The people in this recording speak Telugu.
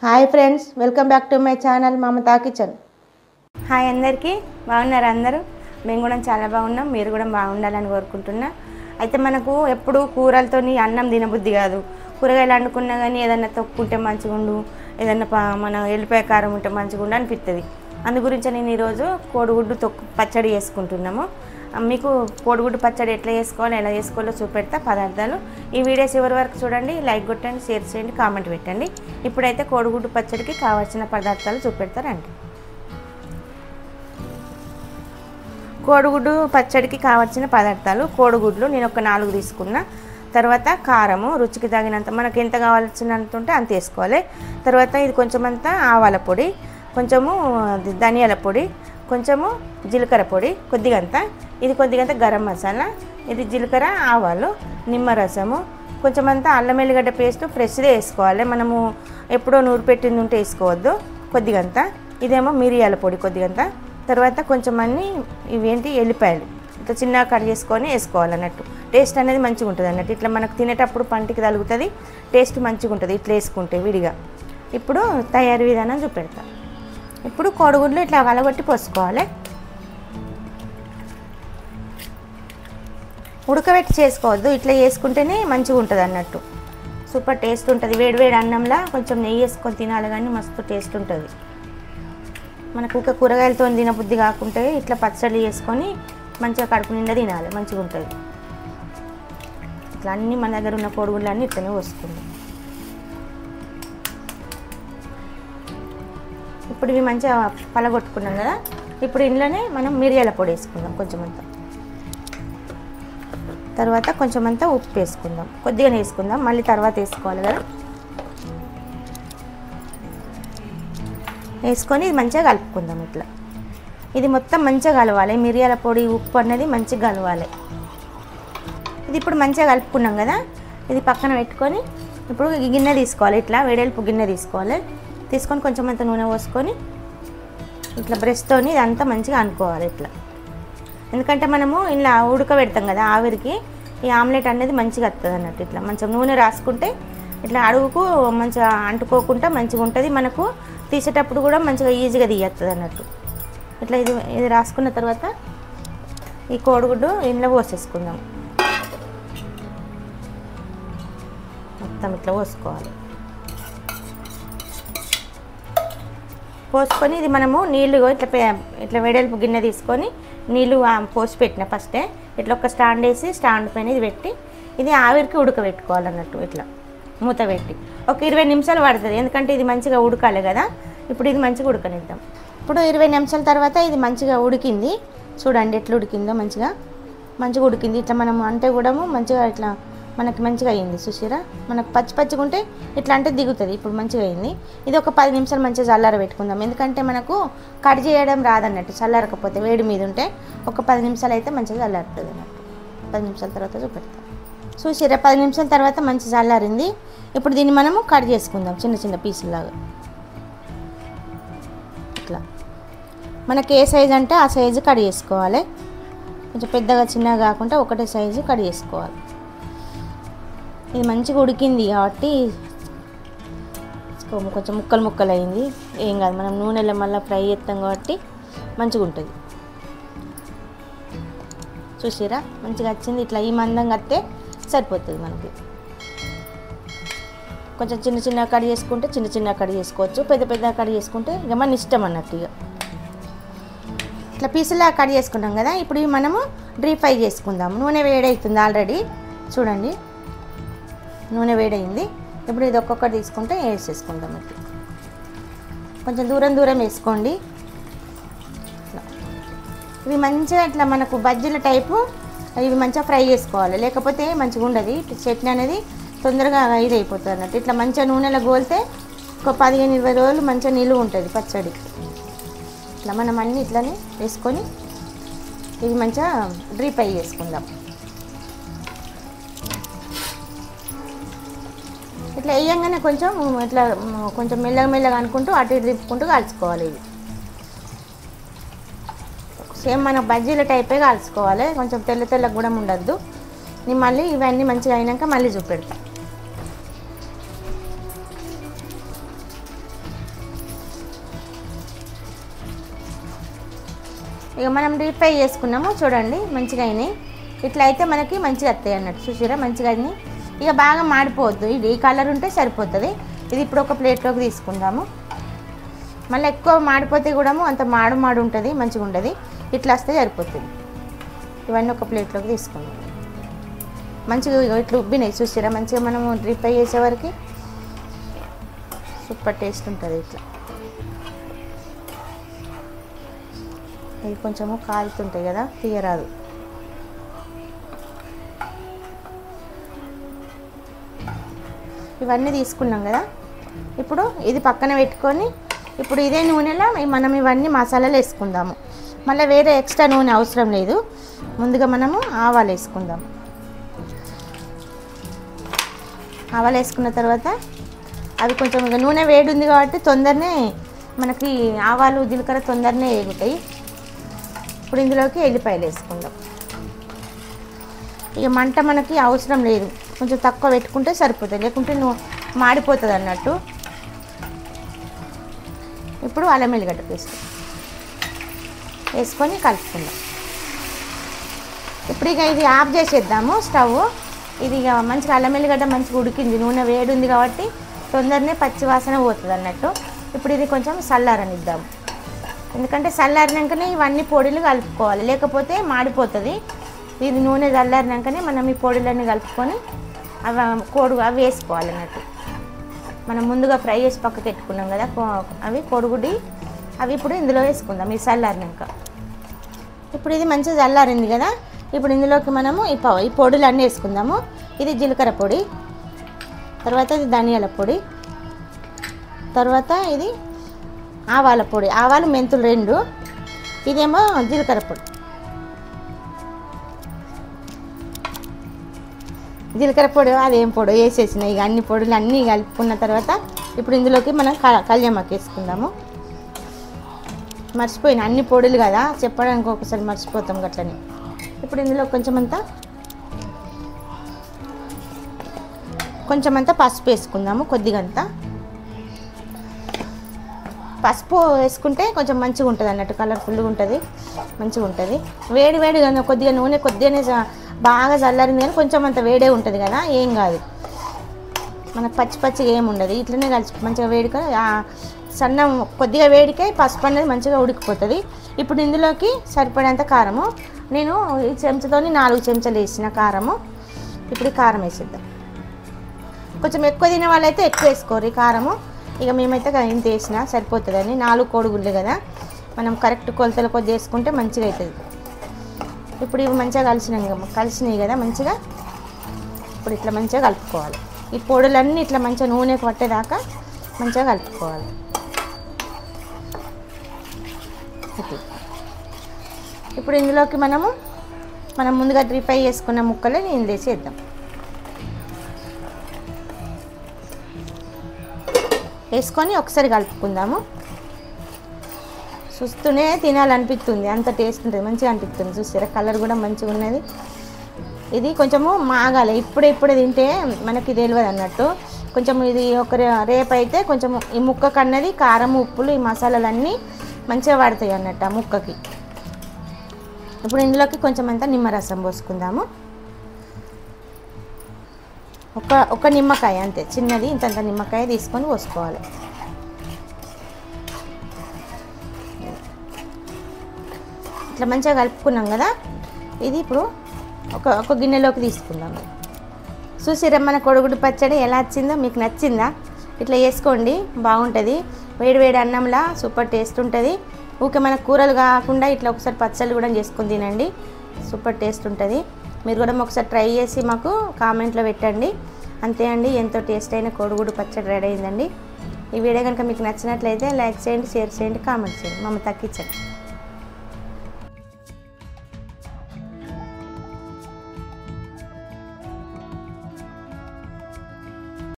Hi friends, welcome back to my channel Mamata kitchen. Hi అందరికీ, బాగున్నారు అందరూ? మేము కూడా చాలా బాగున్నాం, మీరు కూడా బాగుండాలని కోరుకుంటున్నా. అయితే మనకు ఎప్పుడు కూరలతో అన్నం తినబుద్ధి కాదు. కూరగాయలు వండుకున్నా కానీ ఏదన్నా తొక్కుంటే మంచిగా ఉండు, ఏదన్నా మన ఎల్లిపాయ కారం ఉంటే మంచిగా ఉండు అనిపిస్తుంది. అందు గురించి నేను ఈరోజు కోడిగుడ్డు పచ్చడి చేసుకుంటున్నాము. మీకు కోడిగుడ్డు పచ్చడి ఎట్లా చేసుకోవాలి, ఎలా చేసుకోవాలో చూపెడతా పదార్థాలు. ఈ వీడియో చివరి వరకు చూడండి, లైక్ కొట్టండి, షేర్ చేయండి, కామెంట్ పెట్టండి. ఇప్పుడైతే కోడిగుడ్డు పచ్చడికి కావాల్సిన పదార్థాలు చూపెడతారండి. కోడిగుడ్డు పచ్చడికి కావాల్సిన పదార్థాలు: కోడిగుడ్లు నేను ఒక 4 తీసుకున్నా. తర్వాత కారము రుచికి తగినంత, మనకు ఎంత కావాల్సినంత ఉంటే అంత వేసుకోవాలి. తర్వాత ఇది కొంచెం అంతా ఆవాల పొడి, కొంచెము ధనియాల పొడి, కొంచెము జీలకర్ర పొడి కొద్దిగంత, ఇది కొద్దిగంత గరం మసాలా, ఇది జీలకర్ర, ఆవాలు, నిమ్మరసము, కొంచెం అంతా అల్లం ఎల్లిగడ్డ పేస్ట్ ఫ్రెష్దే వేసుకోవాలి. మనము ఎప్పుడో నూరు పెట్టింది ఉంటే వేసుకోవద్దు. కొద్దిగంత ఇదేమో మిరియాల పొడి కొద్దిగంత. తర్వాత కొంచెం అన్ని ఇవేంటి ఎల్లిపాయలు ఇట్లా చిన్నగా కట్ చేసుకొని వేసుకోవాలన్నట్టు. టేస్ట్ అనేది మంచిగా ఉంటుంది అన్నట్టు. ఇట్లా మనకు తినేటప్పుడు పంటికి తగులుతుంది, టేస్ట్ మంచిగా ఉంటుంది ఇట్లా వేసుకుంటే విడిగా. ఇప్పుడు తయారీ విధానం చూపెడతా. ఇప్పుడు కోడిగుడ్లు ఇట్లా వలగొట్టి పోసుకోవాలి. ఉడకబెట్టి చేసుకోవద్దు, ఇట్లా చేసుకుంటేనే మంచిగా ఉంటుంది అన్నట్టు. సూపర్ టేస్ట్ ఉంటుంది. వేడివేడి అన్నంలా కొంచెం నెయ్యి వేసుకొని తినాలి, కానీ మస్తు టేస్ట్ ఉంటుంది. మనకు ఒక కూరగాయలతో తినబుద్ధి కాకుంటే ఇట్లా పచ్చడి చేసుకొని మంచిగా కడుపు నిండా తినాలి, మంచిగా ఉంటుంది. ఇట్లా అన్నీ మన దగ్గర ఉన్న కోడిగుడ్లు అన్నీ ఇట్లనే పోసుకుందాం. ఇప్పుడు ఇవి మంచిగా పలగొట్టుకున్నాం కదా. ఇప్పుడు ఇంట్లోనే మనం మిరియాల పొడి వేసుకుందాం కొంచెం అంతా. తర్వాత కొంచెం అంతా ఉప్పు వేసుకుందాం, కొద్దిగానే వేసుకుందాం, మళ్ళీ తర్వాత వేసుకోవాలి కదా. వేసుకొని ఇది మంచిగా కలుపుకుందాం ఇట్లా. ఇది మొత్తం మంచిగా కలవాలి, మిరియాల పొడి ఉప్పు అనేది మంచిగా కలవాలి. ఇది ఇప్పుడు మంచిగా కలుపుకున్నాం కదా, ఇది పక్కన పెట్టుకొని ఇప్పుడు గిన్నె తీసుకోవాలి. ఇట్లా వేడెలుపు గిన్నె తీసుకోవాలి. తీసుకొని కొంచెం అంత నూనె పోసుకొని ఇట్లా బ్రష్తో ఇదంతా మంచిగా అనుకోవాలి ఇట్లా. ఎందుకంటే మనము ఇలా ఉడకబెడతాం కదా ఆవిరికి, ఈ ఆమ్లెట్ అనేది మంచిగా వస్తుంది అన్నట్టు. ఇట్లా మంచిగా నూనె రాసుకుంటే ఇట్లా అడుగుకు మంచిగా అంటుకోకుండా మంచిగా ఉంటుంది. మనకు తీసేటప్పుడు కూడా మంచిగా ఈజీగా తీయస్తుంది అన్నట్టు. ఇట్లా ఇది రాసుకున్న తర్వాత ఈ కోడిగుడ్డు ఇంట్లో పోసేసుకుందాం. మొత్తం ఇట్లా పోసుకోవాలి. పోసుకొని ఇది మనము నీళ్ళు ఇట్లా వేడల్పు గిన్నె తీసుకొని నీళ్ళు పోసి పెట్టిన ఫస్టే ఇట్లా ఒక స్టాండ్ వేసి స్టాండ్ పైన ఇది పెట్టి ఇది ఆవిరికి ఉడకబెట్టుకోవాలన్నట్టు. ఇట్లా మూత పెట్టి ఒక 20 నిమిషాలు పడుతుంది, ఎందుకంటే ఇది మంచిగా ఉడకాలి కదా. ఇప్పుడు ఇది మంచిగా ఉడకనిద్దాం. ఇప్పుడు 20 నిమిషాల తర్వాత ఇది మంచిగా ఉడికింది. చూడండి ఎట్లా ఉడికిందో, మంచిగా ఉడికింది. ఇట్లా మనం అంటే కూడా మంచిగా ఇట్లా మనకి మంచిగా అయింది. చూసిరా, మనకు పచ్చిగా ఉంటే ఇట్లా అంటే దిగుతుంది. ఇప్పుడు మంచిగా అయింది. ఇది ఒక 10 నిమిషాలు మంచిగా చల్లార పెట్టుకుందాం, ఎందుకంటే మనకు కట్ చేయడం రాదన్నట్టు. చల్లారకపోతే వేడి మీద ఉంటే ఒక 10 నిమిషాలు అయితే మంచిగా చల్లారుతుంది అన్నట్టు. 10 నిమిషాల తర్వాత చూపెడతాం. చూసిరా, 10 నిమిషాల తర్వాత మంచి చల్లారింది. ఇప్పుడు దీన్ని మనము కట్ చేసుకుందాం చిన్న చిన్న పీసులాగా. ఇట్లా మనకి ఏ సైజు అంటే ఆ సైజు కట్ చేసుకోవాలి. కొంచెం పెద్దగా చిన్నగా కాకుండా ఒకటే సైజు కట్ చేసుకోవాలి. ఇది మంచిగా ఉడికింది కాబట్టి కొంచెం ముక్కలు అయింది, ఏం కాదు. మనం నూనెలో మళ్ళీ ఫ్రై చేస్తాం కాబట్టి మంచిగా ఉంటుంది. చూసిరా, మంచిగా వచ్చింది. ఇట్లా ఈ మందంగా వస్తే సరిపోతుంది మనకి. కొంచెం చిన్న కట్ చేసుకుంటే చిన్న కట్ చేసుకోవచ్చు, పెద్ద కట్ చేసుకుంటే ఇక మన ఇష్టం అన్నట్టు. ఇక ఇట్లా పీసులా కట్ చేసుకున్నాం కదా. ఇప్పుడు ఇవి మనము డీప్ ఫ్రై చేసుకుందాం. నూనె వేడవుతుంది ఆల్రెడీ, చూడండి నూనె వేడైంది. ఇప్పుడు ఇది ఒక్కొక్కటి తీసుకుంటే వేసేసుకుందాం. ఇట్లా కొంచెం దూరం వేసుకోండి. ఇవి మంచిగా ఇట్లా మనకు బజ్జీల టైపు ఇవి మంచిగా ఫ్రై చేసుకోవాలి, లేకపోతే మంచిగా ఉండదు. చట్నీ అనేది తొందరగా ఇది అయిపోతుంది అన్నట్టు. ఇట్లా మంచిగా నూనెలో గోలితే ఒక 15-20 రోజులు మంచిగా నిలువ ఉంటుంది పచ్చడి. ఇట్లా మనం అన్నీ ఇట్లనే వేసుకొని ఇవి మంచిగా డీప్ ఫ్రై చేసుకుందాం. ఇట్లా వేయంగానే కొంచెం మెల్లగా అనుకుంటూ అటు ఇటు తిప్పుకుంటూ కాల్చుకోవాలి. ఇవి సేమ్ మన బజ్జీల టైపే కాల్చుకోవాలి, కొంచెం తెల్లగా కూడా ఉండద్దు. నేను మళ్ళీ ఇవన్నీ మంచిగా అయినాక మళ్ళీ చూపెడతా. ఇక మనం డీప్ ఫ్రై చేసుకున్నాము చూడండి, మంచిగా అయినాయి. ఇట్లా అయితే మనకి మంచిగా వస్తాయి అన్నట్టు. చూసారా మంచిగా అయినాయి. ఇక బాగా మాడిపోవద్దు, ఇది ఈ కలర్ ఉంటే సరిపోతుంది. ఇది ఇప్పుడు ఒక ప్లేట్లోకి తీసుకుందాము. మళ్ళీ ఎక్కువ మాడిపోతే కూడా అంత మాడు ఉంటుంది, మంచిగా ఉండదు. ఇట్లా వస్తే సరిపోతుంది. ఇవన్నీ ఒక ప్లేట్లోకి తీసుకుందాం. మంచిగా ఇట్లా ఉబ్బినాయి చూసారా, మంచిగా మనము డీప్ ఫ్రై చేసేవరకు సూపర్ టేస్ట్ ఉంటుంది. ఇట్లా ఇవి కొంచెము కాలుతుంటాయి కదా, తీయరాదు. ఇవన్నీ తీసుకున్నాం కదా, ఇప్పుడు ఇది పక్కన పెట్టుకొని ఇప్పుడు ఇదే నూనెలో మనం ఇవన్నీ మసాలాలు వేసుకుందాము. మళ్ళీ వేరే ఎక్స్ట్రా నూనె అవసరం లేదు. ముందుగా మనము ఆవాలు వేసుకుందాం. ఆవాలు వేసుకున్న తర్వాత అవి కొంచెం ఇక నూనె వేడి ఉంది కాబట్టి తొందరనే మనకి ఆవాలు జీలకర్ర తొందరనే వేగుతాయి. ఇప్పుడు ఇందులోకి ఎల్లిపాయలు వేసుకుందాం. ఇక మంట మనకి అవసరం లేదు, కొంచెం తక్కువ పెట్టుకుంటే సరిపోతుంది, లేకుంటే మాడిపోతుంది అన్నట్టు. ఇప్పుడు అల్లం వెల్లిగడ్డ పేస్ట్ వేసుకొని కలుపుకుందాం. ఇప్పుడు ఇక ఇది ఆఫ్ చేసేద్దాము స్టవ్. ఇది ఇక మంచిగా అల్లం వెల్లిగడ్డ మంచిగా ఉడికింది, నూనె వేడి ఉంది కాబట్టి తొందరనే పచ్చి వాసన పోతుంది అన్నట్టు. ఇప్పుడు ఇది కొంచెం చల్లారనిద్దాము, ఎందుకంటే చల్లారినాకనే ఇవన్నీ పొడులు కలుపుకోవాలి, లేకపోతే మాడిపోతుంది. ఇది నూనె చల్లారినాకనే మనం ఈ పొడులన్నీ కలుపుకొని అవి వేసుకోవాలి అన్నట్టు. మనం ముందుగా ఫ్రై చేసి పక్కకి పెట్టుకున్నాం కదా అవి కోడిగుడ్డి, అవి ఇప్పుడు ఇందులో వేసుకుందాం ఈ చల్లారినాక. ఇప్పుడు ఇది మంచిగా చల్లారింది కదా, ఇప్పుడు ఇందులోకి మనము ఈ పొడులు అన్నీ వేసుకుందాము. ఇది జీలకర్ర పొడి, తర్వాత ఇది ధనియాల పొడి, తర్వాత ఇది ఆవాల పొడి, ఆవాలు మెంతులు 2, ఇదేమో జీలకర్ర పొడి. జీలకర్ర పొడి అదేం పొడి వేసేసిన ఇక అన్ని పొడులు అన్నీ కలుపుకున్న తర్వాత ఇప్పుడు ఇందులోకి మనం కళ్యామాకు వేసుకుందాము. మర్చిపోయిన అన్ని పొడులు కదా చెప్పడానికి ఒకసారి మర్చిపోతాం గట్లని. ఇప్పుడు ఇందులో కొంచెం అంతా పసుపు వేసుకుందాము. కొద్దిగంతా పసుపు వేసుకుంటే కొంచెం మంచిగా ఉంటుంది అన్నట్టు, కలర్ఫుల్గా ఉంటుంది, మంచిగా ఉంటుంది. వేడి కొద్దిగా నూనె కొద్దిగానే బాగా చల్లారింది కానీ కొంచెం అంత వేడే ఉంటుంది కదా, ఏం కాదు, మనకు పచ్చిగా ఏమి ఉండదు. ఇట్లనే కలిసి మంచిగా వేడిగా సన్నం కొద్దిగా వేడికే పసుపు అనేది మంచిగా ఉడికిపోతుంది. ఇప్పుడు ఇందులోకి సరిపడేంత కారము, నేను ఈ చెంచాతోని 4 చెంచాలు వేసిన కారము. ఇప్పుడు ఈ కారం వేసేద్దాం. కొంచెం ఎక్కువ తినే వాళ్ళైతే ఎక్కువ వేసుకోరు ఈ కారము, ఇక మేమైతే ఇంత వేసినా సరిపోతుందని. 4 కోడిగుడ్లు కదా, మనం కరెక్ట్ కొలతల కొద్ది వేసుకుంటే మంచిగా అవుతుంది. ఇప్పుడు ఇవి మంచిగా కలిసినాయి కదా మంచిగా. ఇప్పుడు ఇట్లా మంచిగా కలుపుకోవాలి. ఈ పొడులన్నీ ఇట్లా మంచిగా నూనెకి పట్టేదాకా మంచిగా కలుపుకోవాలి. ఇప్పుడు ఇందులోకి మనం ముందుగా డీప్ ఫ్రై చేసుకున్న ముక్కలని ఇందులో వేసేద్దాం. వేసుకొని ఒకసారి కలుపుకుందాము. చూస్తూనే తినాలనిపిస్తుంది, అంత టేస్ట్ ఉంటుంది, మంచిగా అనిపిస్తుంది. చూసారా కలర్ కూడా మంచిగా ఉన్నది. ఇది కొంచెము మాగాలి, ఇప్పుడే తింటే మనకి తెలియదు అన్నట్టు. కొంచెం ఇది రేపు అయితే కొంచెం ఈ ముక్కకు అన్నది కారం ఉప్పులు ఈ మసాలాలన్నీ మంచిగా పడతాయి అన్నట్టు ఆ ముక్కకి. ఇప్పుడు ఇందులోకి కొంచెం అంతా నిమ్మరసం పోసుకుందాము. ఒక నిమ్మకాయ అంతే, చిన్నది ఇంతంత నిమ్మకాయ తీసుకొని పోసుకోవాలి. ఇట్లా మంచిగా కలుపుకున్నాం కదా, ఇది ఇప్పుడు ఒక గిన్నెలోకి తీసుకుందాం. చూసిరా మన కోడిగుడ్డు పచ్చడి ఎలా వచ్చిందో, మీకు నచ్చిందా? ఇట్లా వేసుకోండి, బాగుంటుంది. వేడి అన్నంలా సూపర్ టేస్ట్ ఉంటుంది. ఊకే మన కూరలు కాకుండా ఇట్లా ఒకసారి పచ్చళ్ళు కూడా చేసుకొని తినండి, సూపర్ టేస్ట్ ఉంటుంది. మీరు కూడా ఒకసారి ట్రై చేసి మాకు కామెంట్లో పెట్టండి. అంతే అండి, ఎంతో టేస్ట్ అయిన కోడిగుడ్డు పచ్చడి రెడీ అయిందండి. ఈ వీడియో కనుక మీకు నచ్చినట్లయితే లైక్ చేయండి, షేర్ చేయండి, కామెంట్ చేయండి. మమ్మల్ని తగ్గించండి.